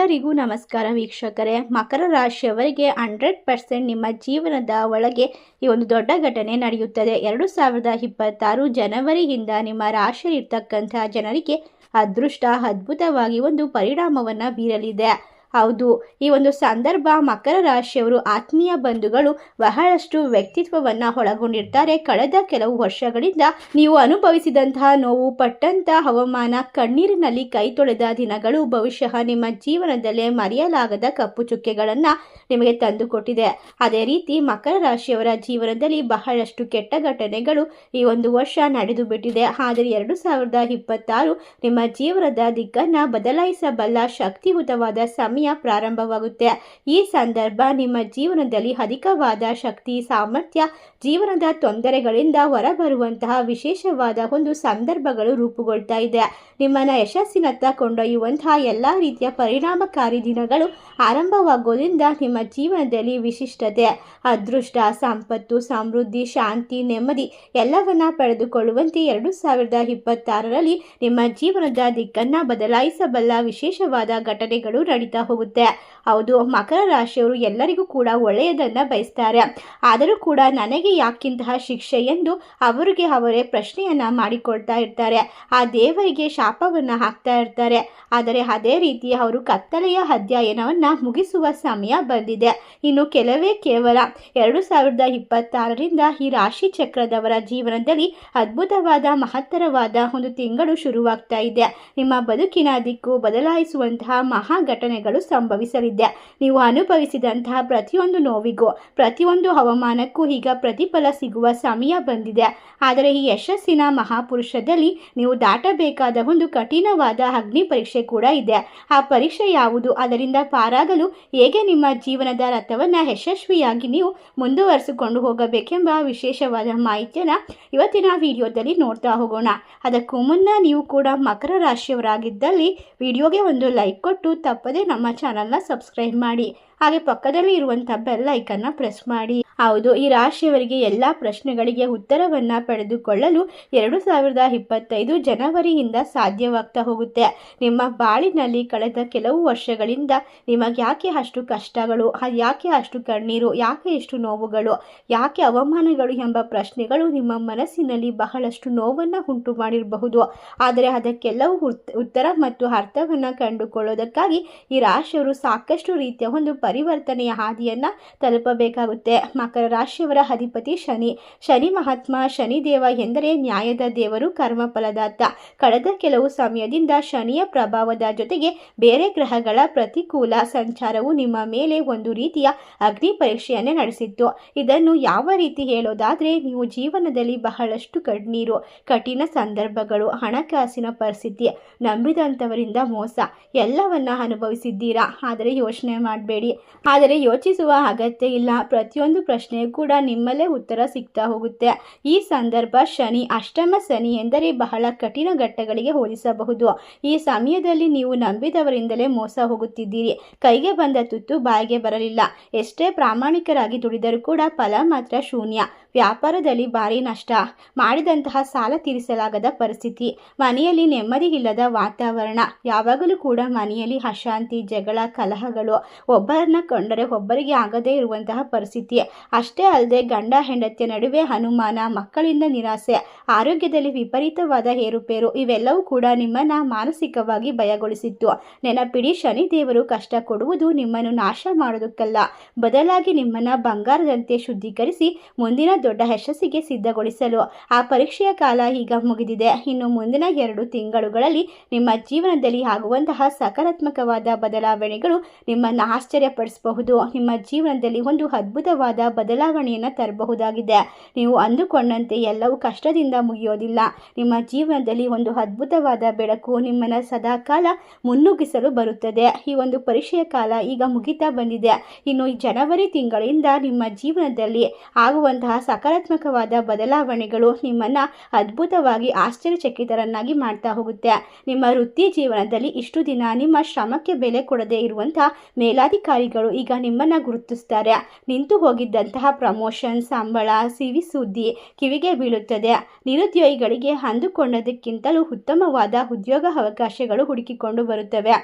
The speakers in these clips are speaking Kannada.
ಎಲ್ಲರಿಗೂ ನಮಸ್ಕಾರ ವೀಕ್ಷಕರೇ. ಮಕರ ರಾಶಿಯವರಿಗೆ 100% ನಿಮ್ಮ ಜೀವನದ ಒಳಗೆ ಈ ಒಂದು ದೊಡ್ಡ ಘಟನೆ ನಡೆಯುತ್ತದೆ. 2026 ಜನವರಿಯಿಂದ ನಿಮ್ಮ ರಾಶಿಯಲ್ಲಿರ್ತಕ್ಕಂಥ ಜನರಿಗೆ ಅದೃಷ್ಟ ಅದ್ಭುತವಾಗಿ ಒಂದು ಪರಿಣಾಮವನ್ನು ಬೀರಲಿದೆ. ಹೌದು, ಈ ಒಂದು ಸಂದರ್ಭ ಮಕರ ರಾಶಿಯವರು ಆತ್ಮೀಯ ಬಂಧುಗಳು ಬಹಳಷ್ಟು ವ್ಯಕ್ತಿತ್ವವನ್ನು ಒಳಗೊಂಡಿರ್ತಾರೆ. ಕಳೆದ ಕೆಲವು ವರ್ಷಗಳಿಂದ ನೀವು ಅನುಭವಿಸಿದಂತಹ ನೋವು, ಪಟ್ಟಂತಹ ಅವಮಾನ, ಕಣ್ಣೀರಿನಲ್ಲಿ ಕೈ ತೊಳೆದ ದಿನಗಳು ಬಹುಶಃ ನಿಮ್ಮ ಜೀವನದಲ್ಲೇ ಮರೆಯಲಾಗದ ಕಪ್ಪು ಚುಕ್ಕೆಗಳನ್ನು ನಿಮಗೆ ತಂದುಕೊಟ್ಟಿದೆ. ಅದೇ ರೀತಿ ಮಕರ ರಾಶಿಯವರ ಜೀವನದಲ್ಲಿ ಬಹಳಷ್ಟು ಕೆಟ್ಟ ಘಟನೆಗಳು ಈ ಒಂದು ವರ್ಷ ನಡೆದು ಬಿಟ್ಟಿದೆ. ಆದರೆ 2026 ನಿಮ್ಮ ಜೀವನದ ದಿಕ್ಕನ್ನು ಬದಲಾಯಿಸಬಲ್ಲ ಶಕ್ತಿಯುತವಾದ ಸಮಯ ಪ್ರಾರಂಭವಾಗುತ್ತೆ. ಈ ಸಂದರ್ಭ ನಿಮ್ಮ ಜೀವನದಲ್ಲಿ ಅಧಿಕವಾದ ಶಕ್ತಿ, ಸಾಮರ್ಥ್ಯ, ಜೀವನದ ತೊಂದರೆಗಳಿಂದ ಹೊರಬರುವಂತಹ ವಿಶೇಷವಾದ ಒಂದು ಸಂದರ್ಭಗಳು ರೂಪುಗೊಳ್ತಾ ಇದೆ. ನಿಮ್ಮನ್ನ ಯಶಸ್ಸಿನತ್ತ ಕೊಂಡೊಯ್ಯುವಂತಹ ಎಲ್ಲ ರೀತಿಯ ಪರಿಣಾಮಕಾರಿ ದಿನಗಳು ಆರಂಭವಾಗೋದ್ರಿಂದ ನಿಮ್ಮ ಜೀವನದಲ್ಲಿ ವಿಶಿಷ್ಟತೆ, ಅದೃಷ್ಟ, ಸಂಪತ್ತು, ಸಮೃದ್ಧಿ, ಶಾಂತಿ, ನೆಮ್ಮದಿ ಎಲ್ಲವನ್ನ ಪಡೆದುಕೊಳ್ಳುವಂತೆ 2026ರಲ್ಲಿ ನಿಮ್ಮ ಜೀವನದ ದಿಕ್ಕನ್ನು ಬದಲಾಯಿಸಬಲ್ಲ ವಿಶೇಷವಾದ ಘಟನೆಗಳು ನಡೀತಾ ಹೋಗುತ್ತೆ. ಹೌದು, ಮಕರ ರಾಶಿಯವರು ಎಲ್ಲರಿಗೂ ಕೂಡ ಒಳ್ಳೆಯದನ್ನ ಬಯಸ್ತಾರೆ. ಆದರೂ ಕೂಡ ನನಗೆ ಯಾಕಿಂತಹ ಶಿಕ್ಷೆ ಎಂದು ಅವರಿಗೆ ಅವರೇ ಪ್ರಶ್ನೆಯನ್ನ ಮಾಡಿಕೊಳ್ತಾ ಇರ್ತಾರೆ. ಆ ದೇವರಿಗೆ ಶಾಪವನ್ನ ಹಾಕ್ತಾ ಇರ್ತಾರೆ. ಆದರೆ ಅದೇ ರೀತಿ ಅವರು ಕತ್ತಲೆಯ ಅಧ್ಯಯನವನ್ನ ಮುಗಿಸುವ ಸಮಯ ಬಂದಿದೆ. ಇನ್ನು ಕೇವಲ 2026ರಿಂದ ಈ ರಾಶಿ ಚಕ್ರದವರ ಜೀವನದಲ್ಲಿ ಅದ್ಭುತವಾದ ಮಹತ್ತರವಾದ ಒಂದು ತಿಂಗಳು ಶುರುವಾಗ್ತಾ ಇದೆ. ನಿಮ್ಮ ಬದುಕಿನ ದಿಕ್ಕು ಬದಲಾಯಿಸುವಂತಹ ಮಹಾ ಘಟನೆಗಳು ಸಂಭವಿಸಲಿದೆ. ನೀವು ಅನುಭವಿಸಿದಂತಹ ಪ್ರತಿಯೊಂದು ನೋವಿಗೂ, ಪ್ರತಿಯೊಂದು ಅವಮಾನಕ್ಕೂ ಈಗ ಪ್ರತಿಫಲ ಸಿಗುವ ಸಮಯ ಬಂದಿದೆ. ಆದರೆ ಈ ಯಶಸ್ಸಿನ ಮಹಾಪುರುಷದಲ್ಲಿ ನೀವು ದಾಟಬೇಕಾದ ಒಂದು ಕಠಿಣವಾದ ಅಗ್ನಿ ಪರೀಕ್ಷೆ ಕೂಡ ಇದೆ. ಆ ಪರೀಕ್ಷೆ ಯಾವುದು, ಅದರಿಂದ ಪಾರಾಗಲು ಹೇಗೆ ನಿಮ್ಮ ಜೀವನದ ರಥವನ್ನು ಯಶಸ್ವಿಯಾಗಿ ನೀವು ಮುಂದುವರಿಸಿಕೊಂಡು ಹೋಗಬೇಕೆಂಬ ವಿಶೇಷವಾದ ಮಾಹಿತಿಯನ್ನು ಇವತ್ತಿನ ವಿಡಿಯೋದಲ್ಲಿ ನೋಡ್ತಾ ಹೋಗೋಣ. ಅದಕ್ಕೂ ಮುನ್ನ ನೀವು ಕೂಡ ಮಕರ ರಾಶಿಯವರಾಗಿದ್ದಲ್ಲಿ ವಿಡಿಯೋಗೆ ಒಂದು ಲೈಕ್ ಕೊಟ್ಟು ತಪ್ಪದೆ ನಮ್ಮ ಚಾನಲ್ನ ಸಬ್ಸ್ಕ್ರೈಬ್ ಮಾಡಿ. ಹಾಗೆ ಪಕ್ಕದಲ್ಲಿ ಇರುವಂಥ ಬೆಲ್ ಐಕನ್ನ ಪ್ರೆಸ್ ಮಾಡಿ. ಹೌದು, ಈ ರಾಶಿಯವರಿಗೆ ಎಲ್ಲ ಪ್ರಶ್ನೆಗಳಿಗೆ ಉತ್ತರವನ್ನು ಪಡೆದುಕೊಳ್ಳಲು 2025 ಜನವರಿಯಿಂದ ಸಾಧ್ಯವಾಗ್ತಾ ಹೋಗುತ್ತೆ. ನಿಮ್ಮ ಬಾಳಿನಲ್ಲಿ ಕಳೆದ ಕೆಲವು ವರ್ಷಗಳಿಂದ ನಿಮಗೆ ಯಾಕೆ ಅಷ್ಟು ಕಷ್ಟಗಳು, ಯಾಕೆ ಅಷ್ಟು ಕಣ್ಣೀರು, ಯಾಕೆ ಎಷ್ಟು ನೋವುಗಳು, ಯಾಕೆ ಅವಮಾನಗಳು ಎಂಬ ಪ್ರಶ್ನೆಗಳು ನಿಮ್ಮ ಮನಸ್ಸಿನಲ್ಲಿ ಬಹಳಷ್ಟು ನೋವನ್ನು ಉಂಟು ಮಾಡಿರಬಹುದು. ಆದರೆ ಅದಕ್ಕೆಲ್ಲವೂ ಉತ್ತರ ಮತ್ತು ಅರ್ಥವನ್ನು ಕಂಡುಕೊಳ್ಳೋದಕ್ಕಾಗಿ ಈ ರಾಶಿಯವರು ಸಾಕಷ್ಟು ರೀತಿಯ ಒಂದು ಪರಿವರ್ತನೆಯ ಹಾದಿಯನ್ನು ತಲುಪಬೇಕಾಗುತ್ತೆ. ಮಕರ ರಾಶಿಯವರ ಅಧಿಪತಿ ಶನಿ ಮಹಾತ್ಮ. ಶನಿದೇವ ಎಂದರೆ ನ್ಯಾಯದ ದೇವರು, ಕರ್ಮಫಲದಾತ. ಕಳೆದ ಕೆಲವು ಸಮಯದಿಂದ ಶನಿಯ ಪ್ರಭಾವದ ಜೊತೆಗೆ ಬೇರೆ ಗ್ರಹಗಳ ಪ್ರತಿಕೂಲ ಸಂಚಾರವು ನಿಮ್ಮ ಮೇಲೆ ಒಂದು ರೀತಿಯ ಅಗ್ನಿ ಪರೀಕ್ಷೆಯನ್ನೇ ನಡೆಸಿತ್ತು. ಇದನ್ನು ಯಾವ ರೀತಿ ಹೇಳೋದಾದ್ರೆ, ನೀವು ಜೀವನದಲ್ಲಿ ಬಹಳಷ್ಟು ಕಣ್ಣೀರು, ಕಠಿಣ ಸಂದರ್ಭಗಳು, ಹಣಕಾಸಿನ ಪರಿಸ್ಥಿತಿ, ನಂಬಿದಂಥವರಿಂದ ಮೋಸ ಎಲ್ಲವನ್ನ ಅನುಭವಿಸಿದ್ದೀರಾ. ಆದರೆ ಯೋಚನೆ ಮಾಡಬೇಡಿ, ಆದರೆ ಯೋಚಿಸುವ ಅಗತ್ಯ ಇಲ್ಲ. ಪ್ರತಿಯೊಂದು ಪ್ರಶ್ನೆಯೂ ಕೂಡ ನಿಮ್ಮಲ್ಲೇ ಉತ್ತರ ಸಿಗ್ತಾ ಹೋಗುತ್ತೆ. ಈ ಸಂದರ್ಭ ಶನಿ, ಅಷ್ಟಮ ಶನಿ ಎಂದರೆ ಬಹಳ ಕಠಿಣ ಘಟ್ಟಗಳಿಗೆ ಹೋಲಿಸಬಹುದು. ಈ ಸಮಯದಲ್ಲಿ ನೀವು ನಂಬಿದವರಿಂದಲೇ ಮೋಸ ಹೋಗುತ್ತಿದ್ದೀರಿ. ಕೈಗೆ ಬಂದ ತುತ್ತು ಬಾಯಿಗೆ ಬರಲಿಲ್ಲ. ಎಷ್ಟೇ ಪ್ರಾಮಾಣಿಕರಾಗಿ ದುಡಿದರೂ ಕೂಡ ಫಲ ಮಾತ್ರ ಶೂನ್ಯ. ವ್ಯಾಪಾರದಲ್ಲಿ ಭಾರಿ ನಷ್ಟ, ಮಾಡಿದಂತಹ ಸಾಲ ತೀರಿಸಲಾಗದ ಪರಿಸ್ಥಿತಿ, ಮನೆಯಲ್ಲಿ ನೆಮ್ಮದಿ ಇಲ್ಲದ ವಾತಾವರಣ, ಯಾವಾಗಲೂ ಕೂಡ ಮನೆಯಲ್ಲಿ ಅಶಾಂತಿ, ಜಗಳ, ಕಲಹಗಳು, ಒಬ್ಬರನ್ನ ಕಂಡರೆ ಒಬ್ಬರಿಗೆ ಆಗದೇ ಇರುವಂತಹ ಪರಿಸ್ಥಿತಿ. ಅಷ್ಟೇ ಅಲ್ಲದೆ ಗಂಡ ಹೆಂಡತಿಯ ನಡುವೆ ಅನುಮಾನ, ಮಕ್ಕಳಿಂದ ನಿರಾಸೆ, ಆರೋಗ್ಯದಲ್ಲಿ ವಿಪರೀತವಾದ ಏರುಪೇರು ಇವೆಲ್ಲವೂ ಕೂಡ ನಿಮ್ಮನ್ನ ಮಾನಸಿಕವಾಗಿ ಭಯಗೊಳಿಸಿತ್ತು. ನೆನಪಿಡಿ, ಶನಿದೇವರು ಕಷ್ಟ ಕೊಡುವುದು ನಿಮ್ಮನ್ನು ನಾಶ ಮಾಡೋದಕ್ಕಲ್ಲ, ಬದಲಾಗಿ ನಿಮ್ಮನ್ನ ಬಂಗಾರದಂತೆ ಶುದ್ಧೀಕರಿಸಿ ಮುಂದಿನ ದೊಡ್ಡ ಯಶಸ್ಸಿಗೆ ಸಿದ್ಧಗೊಳಿಸಲು. ಆ ಪರೀಕ್ಷೆಯ ಕಾಲ ಈಗ ಮುಗಿದಿದೆ. ಇನ್ನು ಮುಂದಿನ 2 ತಿಂಗಳುಗಳಲ್ಲಿ ನಿಮ್ಮ ಜೀವನದಲ್ಲಿ ಆಗುವಂತಹ ಸಕಾರಾತ್ಮಕವಾದ ಬದಲಾವಣೆಗಳು ನಿಮ್ಮನ್ನು ಆಶ್ಚರ್ಯಪಡಿಸಬಹುದು. ನಿಮ್ಮ ಜೀವನದಲ್ಲಿ ಒಂದು ಅದ್ಭುತವಾದ ಬದಲಾವಣೆಯನ್ನು ತರಬಹುದಾಗಿದೆ. ನೀವು ಅಂದುಕೊಂಡಂತೆ ಎಲ್ಲವೂ ಕಷ್ಟದಿಂದ ಮುಗಿಯೋದಿಲ್ಲ. ನಿಮ್ಮ ಜೀವನದಲ್ಲಿ ಒಂದು ಅದ್ಭುತವಾದ ಬೆಳಕು ನಿಮ್ಮನ್ನು ಸದಾಕಾಲ ಮುನ್ನುಗ್ಗಿಸಲು ಬರುತ್ತದೆ. ಈ ಒಂದು ಪರೀಕ್ಷೆಯ ಕಾಲ ಈಗ ಮುಗಿತಾ ಬಂದಿದೆ. ಇನ್ನು ಈ ಜನವರಿ ತಿಂಗಳಿಂದ ನಿಮ್ಮ ಜೀವನದಲ್ಲಿ ಆಗುವಂತಹ ಸಕಾರಾತ್ಮಕವಾದ ಬದಲಾವಣೆಗಳು ನಿಮ್ಮನ್ನು ಅದ್ಭುತವಾಗಿ ಆಶ್ಚರ್ಯಚಕಿತರನ್ನಾಗಿ ಮಾಡ್ತಾ ಹೋಗುತ್ತೆ. ನಿಮ್ಮ ವೃತ್ತಿ ಜೀವನದಲ್ಲಿ ಇಷ್ಟು ದಿನ ನಿಮ್ಮ ಶ್ರಮಕ್ಕೆ ಬೆಲೆ ಕೊಡದೇ ಇರುವಂತಹ ಮೇಲಾಧಿಕಾರಿಗಳು ಈಗ ನಿಮ್ಮನ್ನು ಗುರುತಿಸ್ತಾರೆ. ನಿಂತು ಹೋಗಿದ್ದಂತಹ ಪ್ರಮೋಷನ್, ಸಂಬಳ, ಸಿಹಿ ಸುದ್ದಿ ಕಿವಿಗೆ ಬೀಳುತ್ತದೆ. ನಿರುದ್ಯೋಗಿಗಳಿಗೆ ಅಂದುಕೊಂಡದಕ್ಕಿಂತಲೂ ಉತ್ತಮವಾದ ಉದ್ಯೋಗ ಅವಕಾಶಗಳು ಹುಡುಕಿಕೊಂಡು ಬರುತ್ತವೆ.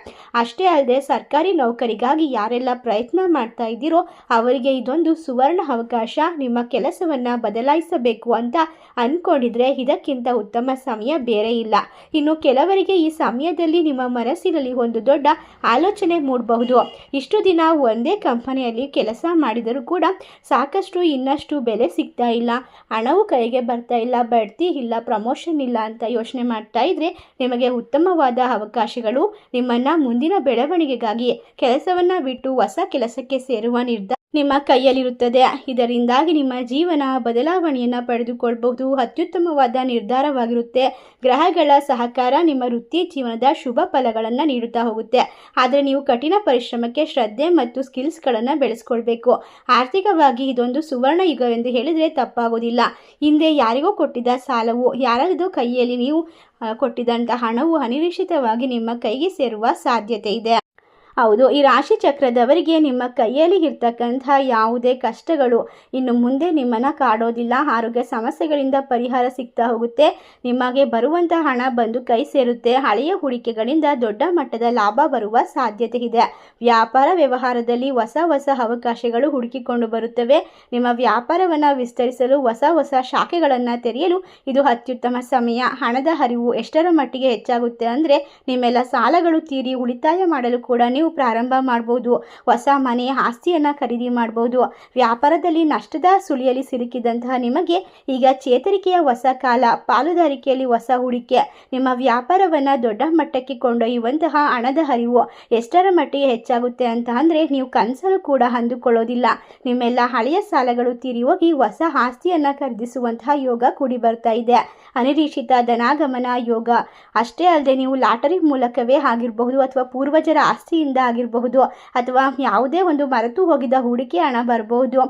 ಅಷ್ಟೇ ಅಲ್ಲದೆ ಸರ್ಕಾರಿ ನೌಕರಿಗಾಗಿ ಯಾರೆಲ್ಲ ಪ್ರಯತ್ನ ಮಾಡ್ತಾ ಇದ್ದೀರೋ ಅವರಿಗೆ ಇದೊಂದು ಸುವರ್ಣ ಅವಕಾಶ. ನಿಮ್ಮ ಕೆಲಸವನ್ನು ಬದಲಾಯಿಸಬೇಕು ಅಂತ ಅಂದ್ಕೊಂಡಿದ್ರೆ ಇದಕ್ಕಿಂತ ಉತ್ತಮ ಸಮಯ ಬೇರೆ ಇಲ್ಲ. ಇನ್ನು ಕೆಲವರಿಗೆ ಈ ಸಮಯದಲ್ಲಿ ನಿಮ್ಮ ಮನಸ್ಸಿನಲ್ಲಿ ಒಂದು ದೊಡ್ಡ ಆಲೋಚನೆ ಮೂಡಬಹುದು. ಇಷ್ಟು ದಿನ ಒಂದೇ ಕಂಪನಿಯಲ್ಲಿ ಕೆಲಸ ಮಾಡಿದರೂ ಕೂಡ ಸಾಕಷ್ಟು ಇನ್ನಷ್ಟು ಬೆಲೆ ಸಿಗ್ತಾ ಇಲ್ಲ, ಹಣವು ಕೈಗೆ ಬರ್ತಾ ಇಲ್ಲ, ಬಡ್ತಿ ಇಲ್ಲ, ಪ್ರಮೋಷನ್ ಇಲ್ಲ ಅಂತ ಯೋಚನೆ ಮಾಡ್ತಾ ಇದ್ರೆ ನಿಮಗೆ ಉತ್ತಮವಾದ ಅವಕಾಶಗಳು ನಿಮ್ಮನ್ನು ಮುಂದಿನ ಬೆಳವಣಿಗೆಗಾಗಿ ಕೆಲಸವನ್ನು ಬಿಟ್ಟು ಹೊಸ ಕೆಲಸಕ್ಕೆ ಸೇರುವ ನಿರ್ಧಾರ ನಿಮ್ಮ ಕೈಯಲ್ಲಿರುತ್ತದೆ. ಇದರಿಂದಾಗಿ ನಿಮ್ಮ ಜೀವನ ಬದಲಾವಣೆಯನ್ನು ಪಡೆದುಕೊಳ್ಳಬಹುದು. ಅತ್ಯುತ್ತಮವಾದ ನಿರ್ಧಾರವಾಗಿರುತ್ತೆ. ಗ್ರಹಗಳ ಸಹಕಾರ ನಿಮ್ಮ ವೃತ್ತಿ ಜೀವನದ ಶುಭ ಫಲಗಳನ್ನು ನೀಡುತ್ತಾ ಹೋಗುತ್ತೆ. ಆದರೆ ನೀವು ಕಠಿಣ ಪರಿಶ್ರಮಕ್ಕೆ ಶ್ರದ್ಧೆ ಮತ್ತು ಸ್ಕಿಲ್ಸ್ಗಳನ್ನು ಬೆಳೆಸ್ಕೊಳ್ಬೇಕು. ಆರ್ಥಿಕವಾಗಿ ಇದೊಂದು ಸುವರ್ಣ ಯುಗವೆಂದು ಹೇಳಿದರೆ ತಪ್ಪಾಗೋದಿಲ್ಲ. ಹಿಂದೆ ಯಾರಿಗೋ ಕೊಟ್ಟಿದ್ದ ಸಾಲವು, ಯಾರದೋ ಕೈಯಲ್ಲಿ ನೀವು ಕೊಟ್ಟಿದ್ದಂಥ ಹಣವು ಅನಿರೀಕ್ಷಿತವಾಗಿ ನಿಮ್ಮ ಕೈಗೆ ಸೇರುವ ಸಾಧ್ಯತೆ ಇದೆ. ಹೌದು, ಈ ರಾಶಿ ಚಕ್ರದವರಿಗೆ ನಿಮ್ಮ ಕೈಯಲ್ಲಿ ಇರ್ತಕ್ಕಂತಹ ಯಾವುದೇ ಕಷ್ಟಗಳು ಇನ್ನು ಮುಂದೆ ನಿಮ್ಮನ್ನು ಕಾಡೋದಿಲ್ಲ. ಆರೋಗ್ಯ ಸಮಸ್ಯೆಗಳಿಂದ ಪರಿಹಾರ ಸಿಗ್ತಾ ಹೋಗುತ್ತೆ. ನಿಮಗೆ ಬರುವಂತಹ ಹಣ ಬಂದು ಕೈ ಸೇರುತ್ತೆ. ಹಳೆಯ ಹೂಡಿಕೆಗಳಿಂದ ದೊಡ್ಡ ಮಟ್ಟದ ಲಾಭ ಬರುವ ಸಾಧ್ಯತೆ ಇದೆ. ವ್ಯಾಪಾರ ವ್ಯವಹಾರದಲ್ಲಿ ಹೊಸ ಹೊಸ ಅವಕಾಶಗಳು ಹುಡುಕಿಕೊಂಡು ಬರುತ್ತವೆ. ನಿಮ್ಮ ವ್ಯಾಪಾರವನ್ನು ವಿಸ್ತರಿಸಲು ಹೊಸ ಶಾಖೆಗಳನ್ನು ತೆರೆಯಲು ಇದು ಅತ್ಯುತ್ತಮ ಸಮಯ. ಹಣದ ಹರಿವು ಎಷ್ಟರ ಮಟ್ಟಿಗೆ ಹೆಚ್ಚಾಗುತ್ತೆ ಅಂದರೆ ನಿಮ್ಮೆಲ್ಲ ಸಾಲಗಳು ತೀರಿ ಉಳಿತಾಯ ಮಾಡಲು ಕೂಡ ನೀವು ಪ್ರಾರಂಭ ಮಾಡಬಹುದು. ಹೊಸ ಮನೆ, ಆಸ್ತಿಯನ್ನು ಖರೀದಿ ಮಾಡಬಹುದು. ವ್ಯಾಪಾರದಲ್ಲಿ ನಷ್ಟದ ಸುಳಿಯಲ್ಲಿ ಸಿಲುಕಿದಂತಹ ನಿಮಗೆ ಈಗ ಚೇತರಿಕೆಯ ಹೊಸ ಕಾಲ. ಪಾಲುದಾರಿಕೆಯಲ್ಲಿ ಹೊಸ ಹೂಡಿಕೆ ನಿಮ್ಮ ವ್ಯಾಪಾರವನ್ನು ದೊಡ್ಡ ಮಟ್ಟಕ್ಕೆ ಕೊಂಡೊಯ್ಯುವಂತಹ ಹಣದ ಹರಿವು ಎಷ್ಟರ ಮಟ್ಟಿಗೆ ಹೆಚ್ಚಾಗುತ್ತೆ ಅಂತ ಅಂದರೆ ನೀವು ಕನಸಲು ಕೂಡ ಅಂದುಕೊಳ್ಳೋದಿಲ್ಲ. ನಿಮ್ಮೆಲ್ಲ ಹಳೆಯ ಸಾಲಗಳು ತೀರಿ ಹೋಗಿ ಹೊಸ ಆಸ್ತಿಯನ್ನು ಖರೀದಿಸುವಂತಹ ಯೋಗ ಕೂಡಿ ಬರ್ತಾ ಇದೆ. ಅನಿರೀಕ್ಷಿತ ಧನಾಗಮನ ಯೋಗ. ಅಷ್ಟೇ ಅಲ್ಲದೆ ನೀವು ಲಾಟರಿ ಮೂಲಕವೇ ಆಗಿರಬಹುದು ಅಥವಾ ಪೂರ್ವಜರ ಆಸ್ತಿಯಿಂದ ಆಗಿರಬಹುದು ಅಥವಾ ಯಾವುದೇ ಒಂದು ಮರೆತು ಹೋಗಿದ್ದ ಹೂಡಿಕೆ ಹಣ ಬರಬಹುದು.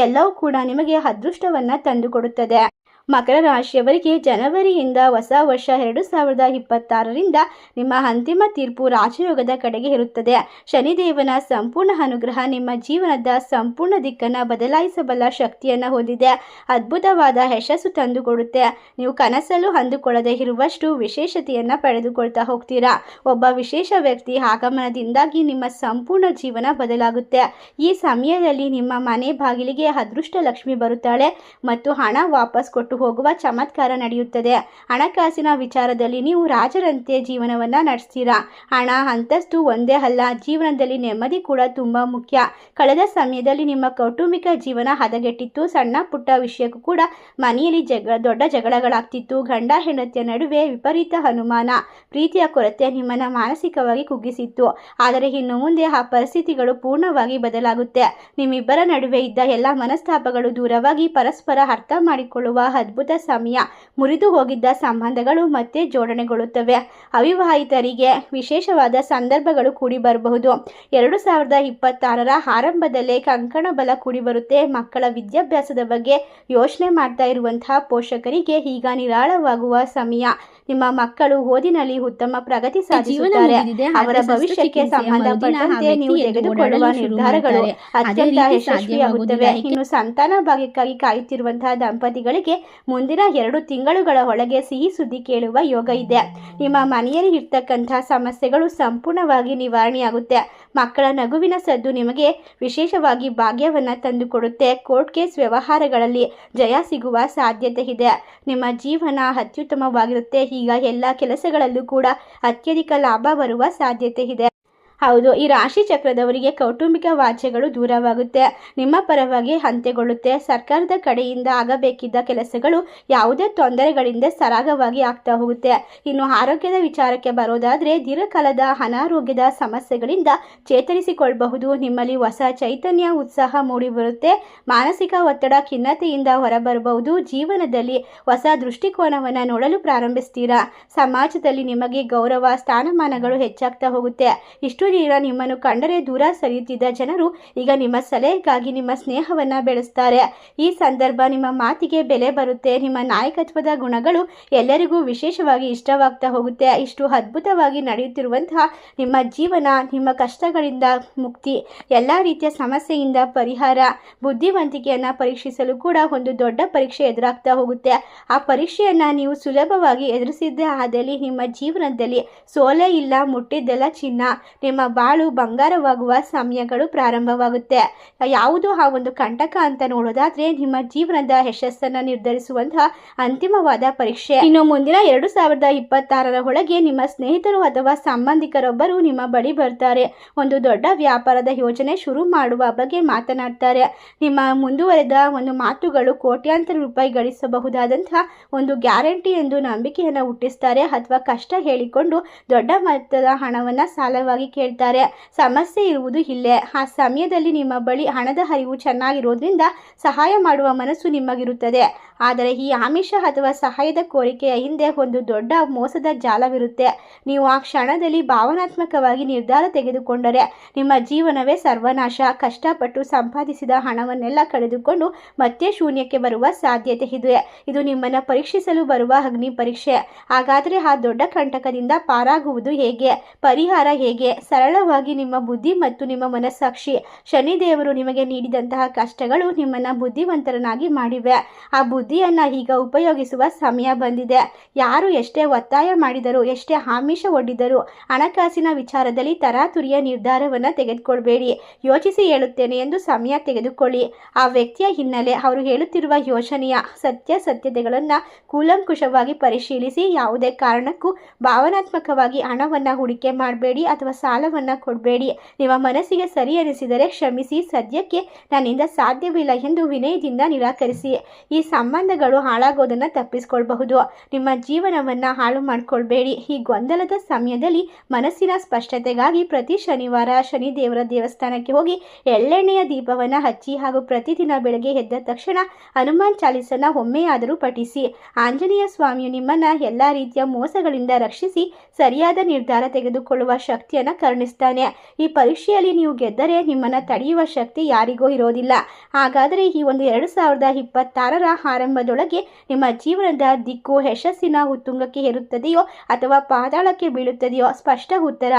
ಎಲ್ಲವೂ ಕೂಡ ನಿಮಗೆ ಅದೃಷ್ಟವನ್ನು ತಂದುಕೊಡುತ್ತದೆ. ಮಕರ ರಾಶಿಯವರಿಗೆ ಜನವರಿಯಿಂದ ಹೊಸ ವರ್ಷ 2026ರಿಂದ ನಿಮ್ಮ ಅಂತಿಮ ತೀರ್ಪು ರಾಜಯೋಗದ ಕಡೆಗೆ ಇರುತ್ತದೆ. ಶನಿದೇವನ ಸಂಪೂರ್ಣ ಅನುಗ್ರಹ ನಿಮ್ಮ ಜೀವನದ ಸಂಪೂರ್ಣ ದಿಕ್ಕನ್ನು ಬದಲಾಯಿಸಬಲ್ಲ ಶಕ್ತಿಯನ್ನು ಹೊಂದಿದೆ. ಅದ್ಭುತವಾದ ಯಶಸ್ಸು ತಂದುಕೊಡುತ್ತೆ. ನೀವು ಕನಸಲ್ಲೂ ಅಂದುಕೊಳ್ಳದೆ ಇರುವಷ್ಟು ವಿಶೇಷತೆಯನ್ನು ಪಡೆದುಕೊಳ್ತಾ ಹೋಗ್ತೀರಾ. ಒಬ್ಬ ವಿಶೇಷ ವ್ಯಕ್ತಿ ಆಗಮನದಿಂದಾಗಿ ನಿಮ್ಮ ಸಂಪೂರ್ಣ ಜೀವನ ಬದಲಾಗುತ್ತೆ. ಈ ಸಮಯದಲ್ಲಿ ನಿಮ್ಮ ಮನೆ ಬಾಗಿಲಿಗೆ ಅದೃಷ್ಟ ಲಕ್ಷ್ಮಿ ಬರುತ್ತಾಳೆ ಮತ್ತು ಹಣ ವಾಪಸ್ ಕೊಟ್ಟು ಹೋಗುವ ಚಮತ್ಕಾರ ನಡೆಯುತ್ತದೆ. ಹಣಕಾಸಿನ ವಿಚಾರದಲ್ಲಿ ನೀವು ರಾಜರಂತೆ ಜೀವನವನ್ನು ನಡೆಸ್ತೀರಾ. ಹಣ, ಅಂತಸ್ತು ಒಂದೇ ಅಲ್ಲ, ಜೀವನದಲ್ಲಿ ನೆಮ್ಮದಿ ಕೂಡ ತುಂಬ ಮುಖ್ಯ. ಕಳೆದ ಸಮಯದಲ್ಲಿ ನಿಮ್ಮ ಕೌಟುಂಬಿಕ ಜೀವನ ಹದಗೆಟ್ಟಿತ್ತು. ಸಣ್ಣ ಪುಟ್ಟ ವಿಷಯಕ್ಕೂ ಕೂಡ ಮನೆಯಲ್ಲಿ ದೊಡ್ಡ ಜಗಳಗಳಾಗ್ತಿತ್ತು. ಗಂಡ ಹೆಂಡತಿಯ ನಡುವೆ ವಿಪರೀತ ಅನುಮಾನ, ಪ್ರೀತಿಯ ಕೊರತೆ ನಿಮ್ಮನ್ನು ಮಾನಸಿಕವಾಗಿ ಕುಗ್ಗಿಸಿತ್ತು. ಆದರೆ ಇನ್ನು ಮುಂದೆ ಆ ಪರಿಸ್ಥಿತಿಗಳು ಪೂರ್ಣವಾಗಿ ಬದಲಾಗುತ್ತೆ. ನಿಮ್ಮಿಬ್ಬರ ನಡುವೆ ಇದ್ದ ಎಲ್ಲ ಮನಸ್ತಾಪಗಳು ದೂರವಾಗಿ ಪರಸ್ಪರ ಅರ್ಥ ಮಾಡಿಕೊಳ್ಳುವ ಅದ್ಭುತ ಸಮಯ. ಮುರಿದು ಹೋಗಿದ್ದ ಸಂಬಂಧಗಳು ಮತ್ತೆ ಜೋಡಣೆಗೊಳ್ಳುತ್ತವೆ. ಅವಿವಾಹಿತರಿಗೆ ವಿಶೇಷವಾದ ಸಂದರ್ಭಗಳು ಕೂಡಿ ಬರಬಹುದು. 2026ರ ಆರಂಭದಲ್ಲೇ ಕಂಕಣ ಬಲ ಕೂಡಿ ಬರುತ್ತೆ. ಮಕ್ಕಳ ವಿದ್ಯಾಭ್ಯಾಸದ ಬಗ್ಗೆ ಯೋಚನೆ ಮಾಡ್ತಾ ಇರುವಂತಹ ಪೋಷಕರಿಗೆ ಈಗ ನಿರಾಳವಾಗುವ ಸಮಯ. ನಿಮ್ಮ ಮಕ್ಕಳು ಓದಿನಲ್ಲಿ ಉತ್ತಮ ಪ್ರಗತಿ ಸಾಧಿಸುತ್ತಾರೆ. ಅವರ ಭವಿಷ್ಯಕ್ಕೆ ಸಂಬಂಧಪಟ್ಟಂತೆ ನೀವು ತೆಗೆದುಕೊಳ್ಳುವ ನಿರ್ಧಾರಗಳು ಅತ್ಯಂತ ಯಶಸ್ವಿಯಾಗುತ್ತವೆ. ಇನ್ನು ಸಂತಾನ ಭಾಗ್ಯಕ್ಕಾಗಿ ಕಾಯುತ್ತಿರುವಂತಹ ದಂಪತಿಗಳಿಗೆ ಮುಂದಿನ 2 ತಿಂಗಳುಗಳ ಒಳಗೆ ಸಿಹಿ ಸುದ್ದಿ ಕೇಳುವ ಯೋಗ ಇದೆ. ನಿಮ್ಮ ಮನೆಯಲ್ಲಿ ಇರ್ತಕ್ಕಂತಹ ಸಮಸ್ಯೆಗಳು ಸಂಪೂರ್ಣವಾಗಿ ನಿವಾರಣೆಯಾಗುತ್ತೆ. ಮಕ್ಕಳ ನಗುವಿನ ಸದ್ದು ನಿಮಗೆ ವಿಶೇಷವಾಗಿ ಭಾಗ್ಯವನ್ನು ತಂದುಕೊಡುತ್ತೆ. ಕೋರ್ಟ್ ಕೇಸ್ ವ್ಯವಹಾರಗಳಲ್ಲಿ ಜಯ ಸಿಗುವ ಸಾಧ್ಯತೆ ಇದೆ. ನಿಮ್ಮ ಜೀವನ ಅತ್ಯುತ್ತಮವಾಗಿರುತ್ತೆ. ಈಗ ಎಲ್ಲ ಕೆಲಸಗಳಲ್ಲೂ ಕೂಡ ಅತ್ಯಧಿಕ ಲಾಭ ಬರುವ ಸಾಧ್ಯತೆ ಇದೆ. ಹೌದು, ಈ ರಾಶಿ ಚಕ್ರದವರಿಗೆ ಕೌಟುಂಬಿಕ ವಾಚ್ಯಗಳು ದೂರವಾಗುತ್ತೆ. ನಿಮ್ಮ ಪರವಾಗಿ ಅಂತ್ಯಗೊಳ್ಳುತ್ತೆ. ಸರ್ಕಾರದ ಕಡೆಯಿಂದ ಆಗಬೇಕಿದ್ದ ಕೆಲಸಗಳು ಯಾವುದೇ ತೊಂದರೆಗಳಿಂದ ಸರಾಗವಾಗಿ ಆಗ್ತಾ ಹೋಗುತ್ತೆ. ಇನ್ನು ಆರೋಗ್ಯದ ವಿಚಾರಕ್ಕೆ ಬರೋದಾದರೆ ದೀರ್ಘಕಾಲದ ಅನಾರೋಗ್ಯದ ಸಮಸ್ಯೆಗಳಿಂದ ಚೇತರಿಸಿಕೊಳ್ಳಬಹುದು. ನಿಮ್ಮಲ್ಲಿ ಹೊಸ ಚೈತನ್ಯ, ಉತ್ಸಾಹ ಮೂಡಿಬರುತ್ತೆ. ಮಾನಸಿಕ ಒತ್ತಡ, ಖಿನ್ನತೆಯಿಂದ ಹೊರಬರಬಹುದು. ಜೀವನದಲ್ಲಿ ಹೊಸ ದೃಷ್ಟಿಕೋನವನ್ನು ನೋಡಲು ಪ್ರಾರಂಭಿಸ್ತೀರಾ. ಸಮಾಜದಲ್ಲಿ ನಿಮಗೆ ಗೌರವ, ಸ್ಥಾನಮಾನಗಳು ಹೆಚ್ಚಾಗ್ತಾ ಹೋಗುತ್ತೆ. ಇಷ್ಟು ಇಷ್ಟು ದಿನ ನಿಮ್ಮನ್ನು ಕಂಡರೆ ದೂರ ಸರಿಯುತ್ತಿದ್ದ ಜನರು ಈಗ ನಿಮ್ಮ ಸಲಹೆಗಾಗಿ ನಿಮ್ಮ ಸ್ನೇಹವನ್ನು ಬೆಳೆಸ್ತಾರೆ. ಈ ಸಂದರ್ಭ ನಿಮ್ಮ ಮಾತಿಗೆ ಬೆಲೆ ಬರುತ್ತೆ. ನಿಮ್ಮ ನಾಯಕತ್ವದ ಗುಣಗಳು ಎಲ್ಲರಿಗೂ ವಿಶೇಷವಾಗಿ ಇಷ್ಟವಾಗ್ತಾ ಹೋಗುತ್ತೆ. ಇಷ್ಟು ಅದ್ಭುತವಾಗಿ ನಡೆಯುತ್ತಿರುವಂತಹ ನಿಮ್ಮ ಜೀವನ, ನಿಮ್ಮ ಕಷ್ಟಗಳಿಂದ ಮುಕ್ತಿ, ಎಲ್ಲ ರೀತಿಯ ಸಮಸ್ಯೆಯಿಂದ ಪರಿಹಾರ, ಬುದ್ಧಿವಂತಿಕೆಯನ್ನು ಪರೀಕ್ಷಿಸಲು ಕೂಡ ಒಂದು ದೊಡ್ಡ ಪರೀಕ್ಷೆ ಎದುರಾಗ್ತಾ ಹೋಗುತ್ತೆ. ಆ ಪರೀಕ್ಷೆಯನ್ನು ನೀವು ಸುಲಭವಾಗಿ ಎದುರಿಸಿದ್ದೇ ಆದಲ್ಲಿ ನಿಮ್ಮ ಜೀವನದಲ್ಲಿ ಸೋಲೇ ಇಲ್ಲ, ಮುಟ್ಟಿದ್ದೆಲ್ಲ ಚಿನ್ನ, ನಿಮ್ಮ ಬಾಳು ಬಂಗಾರವಾಗುವ ಸಮಯಗಳು ಪ್ರಾರಂಭವಾಗುತ್ತೆ. ಯಾವುದು ಆ ಒಂದು ಕಂಟಕ ಅಂತ ನೋಡೋದಾದ್ರೆ ನಿಮ್ಮ ಜೀವನದ ಯಶಸ್ಸನ್ನು ನಿರ್ಧರಿಸುವಂತಹ ಅಂತಿಮವಾದ ಪರೀಕ್ಷೆ. ಇನ್ನು ಮುಂದಿನ 2026ರ ಒಳಗೆ ನಿಮ್ಮ ಸ್ನೇಹಿತರು ಅಥವಾ ಸಂಬಂಧಿಕರೊಬ್ಬರು ನಿಮ್ಮ ಬಳಿ ಬರ್ತಾರೆ. ಒಂದು ದೊಡ್ಡ ವ್ಯಾಪಾರದ ಯೋಜನೆ ಶುರು ಮಾಡುವ ಬಗ್ಗೆ ಮಾತನಾಡ್ತಾರೆ. ನಿಮ್ಮ ಮುಂದುವರೆದ ಒಂದು ಮಾತುಗಳು ಕೋಟ್ಯಾಂತರ ರೂಪಾಯಿ ಗಳಿಸಬಹುದಾದಂತಹ ಒಂದು ಗ್ಯಾರಂಟಿ ಎಂದು ನಂಬಿಕೆಯನ್ನು ಹುಟ್ಟಿಸ್ತಾರೆ. ಅಥವಾ ಕಷ್ಟ ಹೇಳಿಕೊಂಡು ದೊಡ್ಡ ಮೊತ್ತದ ಹಣವನ್ನು ಸಾಲವಾಗಿ ಕೇಳ್ತಾರೆ. ಸಮಸ್ಯೆ ಇರುವುದು ಇಲ್ಲೇ. ಆ ಸಮಯದಲ್ಲಿ ನಿಮ್ಮ ಬಳಿ ಹಣದ ಹರಿವು ಚೆನ್ನಾಗಿರೋದ್ರಿಂದ ಸಹಾಯ ಮಾಡುವ ಮನಸ್ಸು ನಿಮಗಿರುತ್ತದೆ. ಆದರೆ ಈ ಆಮಿಷ ಅಥವಾ ಸಹಾಯದ ಕೋರಿಕೆಯ ಹಿಂದೆ ಒಂದು ದೊಡ್ಡ ಮೋಸದ ಜಾಲವಿರುತ್ತೆ. ನೀವು ಆ ಕ್ಷಣದಲ್ಲಿ ಭಾವನಾತ್ಮಕವಾಗಿ ನಿರ್ಧಾರ ತೆಗೆದುಕೊಂಡರೆ ನಿಮ್ಮ ಜೀವನವೇ ಸರ್ವನಾಶ. ಕಷ್ಟಪಟ್ಟು ಸಂಪಾದಿಸಿದ ಹಣವನ್ನೆಲ್ಲ ಕಳೆದುಕೊಂಡು ಮತ್ತೆ ಶೂನ್ಯಕ್ಕೆ ಬರುವ ಸಾಧ್ಯತೆ ಇದೆ. ಇದು ನಿಮ್ಮನ್ನು ಪರೀಕ್ಷಿಸಲು ಬರುವ ಅಗ್ನಿ ಪರೀಕ್ಷೆ. ಹಾಗಾದರೆ ಆ ದೊಡ್ಡ ಕಂಟಕದಿಂದ ಪಾರಾಗುವುದು ಹೇಗೆ? ಪರಿಹಾರ ಹೇಗೆ? ಸರಳವಾಗಿ ನಿಮ್ಮ ಬುದ್ಧಿ ಮತ್ತು ನಿಮ್ಮ ಮನಸ್ಸಾಕ್ಷಿ. ಶನಿದೇವರು ನಿಮಗೆ ನೀಡಿದಂತಹ ಕಷ್ಟಗಳು ನಿಮ್ಮನ್ನು ಬುದ್ಧಿವಂತರನ್ನಾಗಿ ಮಾಡಿವೆ. ಆ ಬುದ್ಧಿಯನ್ನು ಈಗ ಉಪಯೋಗಿಸುವ ಸಮಯ ಬಂದಿದೆ. ಯಾರು ಎಷ್ಟೇ ಒತ್ತಾಯ ಮಾಡಿದರೂ, ಎಷ್ಟೇ ಆಮಿಷ ಒಡ್ಡಿದರೂ ಹಣಕಾಸಿನ ವಿಚಾರದಲ್ಲಿ ತರಾತುರಿಯ ನಿರ್ಧಾರವನ್ನು ತೆಗೆದುಕೊಳ್ಬೇಡಿ. ಯೋಚಿಸಿ ಹೇಳುತ್ತೇನೆ ಎಂದು ಸಮಯ ತೆಗೆದುಕೊಳ್ಳಿ. ಆ ವ್ಯಕ್ತಿಯ ಹಿನ್ನೆಲೆ, ಅವರು ಹೇಳುತ್ತಿರುವ ಯೋಜನೆಯ ಸತ್ಯತೆಗಳನ್ನು ಕೂಲಂಕುಷವಾಗಿ ಪರಿಶೀಲಿಸಿ. ಯಾವುದೇ ಕಾರಣಕ್ಕೂ ಭಾವನಾತ್ಮಕವಾಗಿ ಹಣವನ್ನು ಹೂಡಿಕೆ ಮಾಡಬೇಡಿ ಅಥವಾ ಸಾಲವನ್ನು ಕೊಡಬೇಡಿ. ನಿಮ್ಮ ಮನಸ್ಸಿಗೆ ಸರಿ ಅನಿಸಿದರೆ ಕ್ಷಮಿಸಿ. ಸದ್ಯಕ್ಕೆ ನನ್ನಿಂದ ಸಾಧ್ಯವಿಲ್ಲ ಎಂದು ವಿನಯದಿಂದ ನಿರಾಕರಿಸಿ. ಈ ಸಂಬಂಧಗಳು ಹಾಳಾಗೋದನ್ನು ತಪ್ಪಿಸಿಕೊಳ್ಳಬಹುದು. ನಿಮ್ಮ ಜೀವನವನ್ನು ಹಾಳು ಮಾಡಿಕೊಳ್ಬೇಡಿ. ಈ ಗೊಂದಲದ ಸಮಯದಲ್ಲಿ ಮನಸ್ಸಿನ ಸ್ಪಷ್ಟತೆಗಾಗಿ ಪ್ರತಿ ಶನಿವಾರ ಶನಿದೇವರ ದೇವಸ್ಥಾನಕ್ಕೆ ಹೋಗಿ ಎಳ್ಳೆಣ್ಣೆಯ ದೀಪವನ್ನು ಹಚ್ಚಿ ಹಾಗೂ ಪ್ರತಿದಿನ ಬೆಳಗ್ಗೆ ಎದ್ದ ತಕ್ಷಣ ಹನುಮಾನ್ ಚಾಲೀಸನ ಒಮ್ಮೆಯಾದರೂ ಪಠಿಸಿ. ಆಂಜನೇಯ ಸ್ವಾಮಿಯು ನಿಮ್ಮನ್ನು ಎಲ್ಲ ರೀತಿಯ ಮೋಸಗಳಿಂದ ರಕ್ಷಿಸಿ ಸರಿಯಾದ ನಿರ್ಧಾರ ತೆಗೆದುಕೊಳ್ಳುವ ಶಕ್ತಿಯನ್ನು ಕರುಣಿಸ್ತಾನೆ. ಈ ಪರೀಕ್ಷೆಯಲ್ಲಿ ನೀವು ಗೆದ್ದರೆ ನಿಮ್ಮನ್ನು ತಡೆಯುವ ಶಕ್ತಿ ಯಾರಿಗೂ ಇರೋದಿಲ್ಲ. ಹಾಗಾದರೆ ಈ ಒಂದು 2026ರ ಆರಂಭದೊಳಗೆ ನಿಮ್ಮ ಜೀವನದ ದಿಕ್ಕು ಯಶಸ್ಸಿನ ಉತ್ತುಂಗಕ್ಕೆ ಏರುತ್ತದೆಯೋ ಅಥವಾ ಪಾತಾಳಕ್ಕೆ ಬೀಳುತ್ತದೆಯೋ? ಸ್ಪಷ್ಟ ಉತ್ತರ.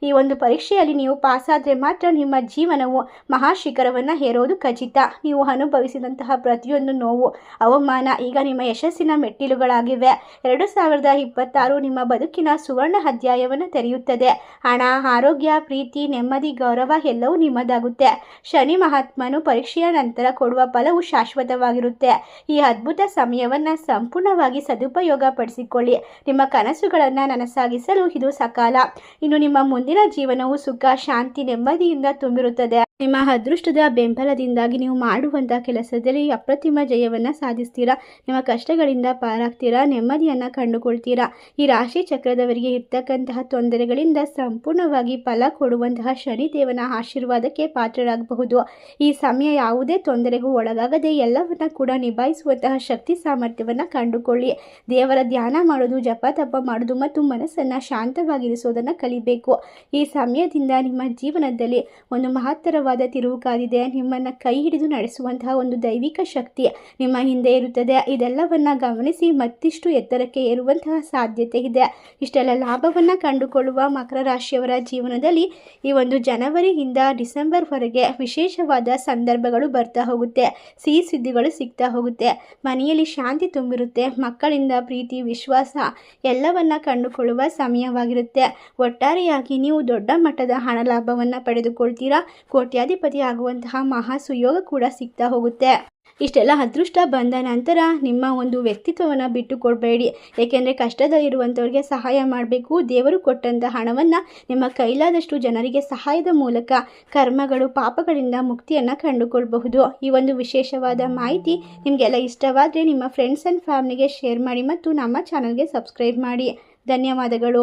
ಈ ಒಂದು ಪರೀಕ್ಷೆಯಲ್ಲಿ ನೀವು ಪಾಸಾದರೆ ಮಾತ್ರ ನಿಮ್ಮ ಜೀವನವು ಮಹಾಶಿಖರವನ್ನು ಏರೋದು ಖಚಿತ. ನೀವು ಅನುಭವಿಸಿದಂತಹ ಪ್ರತಿಯೊಂದು ನೋವು, ಅವಮಾನ ಈಗ ನಿಮ್ಮ ಯಶಸ್ಸಿನ ಮೆಟ್ಟಿಲುಗಳಾಗಿವೆ. 2026 ನಿಮ್ಮ ಬದುಕಿನ ಸುವರ್ಣ ಅಧ್ಯಾಯವನ್ನು ತೆರೆಯುತ್ತದೆ. ಹಣ, ಆರೋಗ್ಯ, ಪ್ರೀತಿ, ನೆಮ್ಮದಿ, ಗೌರವ ಎಲ್ಲವೂ ನಿಮ್ಮದಾಗುತ್ತೆ. ಶನಿ ಮಹಾತ್ಮನು ಪರೀಕ್ಷೆಯ ನಂತರ ಕೊಡುವ ಫಲವು ಶಾಶ್ವತವಾಗಿರುತ್ತೆ. ಈ ಅದ್ಭುತ ಸಮಯವನ್ನು ಸಂಪೂರ್ಣವಾಗಿ ಸದುಪಯೋಗ ಪಡಿಸಿಕೊಳ್ಳಿ. ನಿಮ್ಮ ಕನಸುಗಳನ್ನು ನನಸಾಗಿಸಲು ಇದು ಸಕಾಲ. ಇನ್ನು ನಿಮ್ಮ ಮುಂದಿನ ಜೀವನವು ಸುಖ, ಶಾಂತಿ, ನೆಮ್ಮದಿಯಿಂದ ತುಂಬಿರುತ್ತದೆ. ನಿಮ್ಮ ಅದೃಷ್ಟದ ಬೆಂಬಲದಿಂದಾಗಿ ನೀವು ಮಾಡುವಂತಹ ಕೆಲಸದಲ್ಲಿ ಅಪ್ರತಿಮ ಜಯವನ್ನು ಸಾಧಿಸ್ತೀರಾ. ನಿಮ್ಮ ಕಷ್ಟಗಳಿಂದ ಪಾರಾಗ್ತೀರಾ, ನೆಮ್ಮದಿಯನ್ನು ಕಂಡುಕೊಳ್ತೀರಾ. ಈ ರಾಶಿ ಚಕ್ರದವರಿಗೆ ಇರ್ತಕ್ಕಂತಹ ತೊಂದರೆಗಳಿಂದ ಸಂಪೂರ್ಣವಾಗಿ ಫಲ ಕೊಡುವಂತಹ ಶನಿದೇವನ ಆಶೀರ್ವಾದಕ್ಕೆ ಪಾತ್ರರಾಗಬಹುದು. ಈ ಸಮಯ ಯಾವುದೇ ತೊಂದರೆಗೂ ಒಳಗಾಗದೆ ಎಲ್ಲವನ್ನ ಕೂಡ ನಿಭಾಯಿಸುವಂತಹ ಶಕ್ತಿ ಸಾಮರ್ಥ್ಯವನ್ನು ಕಂಡುಕೊಳ್ಳಿ. ದೇವರ ಧ್ಯಾನ ಮಾಡೋದು, ಜಪ ತಪ ಮಾಡೋದು ಮತ್ತು ಮನಸ್ಸನ್ನು ಶಾಂತವಾಗಿರಿಸೋದನ್ನು ಕಲಿಬೇಕು. ಈ ಸಮಯದಿಂದ ನಿಮ್ಮ ಜೀವನದಲ್ಲಿ ಒಂದು ಮಹತ್ತರವಾದ ತಿರುವು ಕಾದಿದೆ. ನಿಮ್ಮನ್ನು ಕೈ ಹಿಡಿದು ನಡೆಸುವಂತಹ ಒಂದು ದೈವಿಕ ಶಕ್ತಿ ನಿಮ್ಮ ಹಿಂದೆ ಇರುತ್ತದೆ. ಇದೆಲ್ಲವನ್ನ ಗಮನಿಸಿ ಮತ್ತಿಷ್ಟು ಎತ್ತರಕ್ಕೆ ಏರುವಂತಹ ಸಾಧ್ಯತೆ ಇದೆ. ಇಷ್ಟೆಲ್ಲ ಲಾಭವನ್ನು ಕಂಡುಕೊಳ್ಳುವ ಮಕರ ರಾಶಿಯವರ ಜೀವನದಲ್ಲಿ ಈ ಒಂದು ಜನವರಿಯಿಂದ ಡಿಸೆಂಬರ್ವರೆಗೆ ವಿಶೇಷವಾದ ಸಂದರ್ಭಗಳು ಬರ್ತಾ ಹೋಗುತ್ತೆ. ಸಿಹಿ ಸುದ್ದಿಗಳು ಸಿಗ್ತಾ ಹೋಗುತ್ತೆ. ಮನೆಯಲ್ಲಿ ಶಾಂತಿ ತುಂಬಿರುತ್ತೆ. ಮಕ್ಕಳಿಂದ ಪ್ರೀತಿ, ವಿಶ್ವಾಸ ಎಲ್ಲವನ್ನ ಕಂಡುಕೊಳ್ಳುವ ಸಮಯವಾಗಿರುತ್ತೆ. ಒಟ್ಟಾರೆಯಾಗಿ ನೀವು ದೊಡ್ಡ ಮಟ್ಟದ ಹಣ ಲಾಭವನ್ನು ಪಡೆದುಕೊಳ್ತೀರಾ. ಕೋಟ್ಯಾಧಿಪತಿ ಆಗುವಂತಹ ಮಹಾ ಸುಯೋಗ ಕೂಡ ಸಿಗ್ತಾ ಹೋಗುತ್ತೆ. ಇಷ್ಟೆಲ್ಲ ಅದೃಷ್ಟ ಬಂದ ನಂತರ ನಿಮ್ಮ ಒಂದು ವ್ಯಕ್ತಿತ್ವವನ್ನು ಬಿಟ್ಟು ಕೊಡಬೇಡಿ. ಏಕೆಂದರೆ ಕಷ್ಟದಲ್ಲಿರುವಂಥವ್ರಿಗೆ ಸಹಾಯ ಮಾಡಬೇಕು. ದೇವರು ಕೊಟ್ಟಂಥ ಹಣವನ್ನು ನಿಮ್ಮ ಕೈಲಾದಷ್ಟು ಜನರಿಗೆ ಸಹಾಯದ ಮೂಲಕ ಕರ್ಮಗಳು, ಪಾಪಗಳಿಂದ ಮುಕ್ತಿಯನ್ನು ಕಂಡುಕೊಳ್ಬಹುದು. ಈ ಒಂದು ವಿಶೇಷವಾದ ಮಾಹಿತಿ ನಿಮಗೆಲ್ಲ ಇಷ್ಟವಾದರೆ ನಿಮ್ಮ ಫ್ರೆಂಡ್ಸ್ ಆ್ಯಂಡ್ ಫ್ಯಾಮಿಲಿಗೆ ಶೇರ್ ಮಾಡಿ ಮತ್ತು ನಮ್ಮ ಚಾನಲ್ಗೆ ಸಬ್ಸ್ಕ್ರೈಬ್ ಮಾಡಿ. ಧನ್ಯವಾದಗಳು.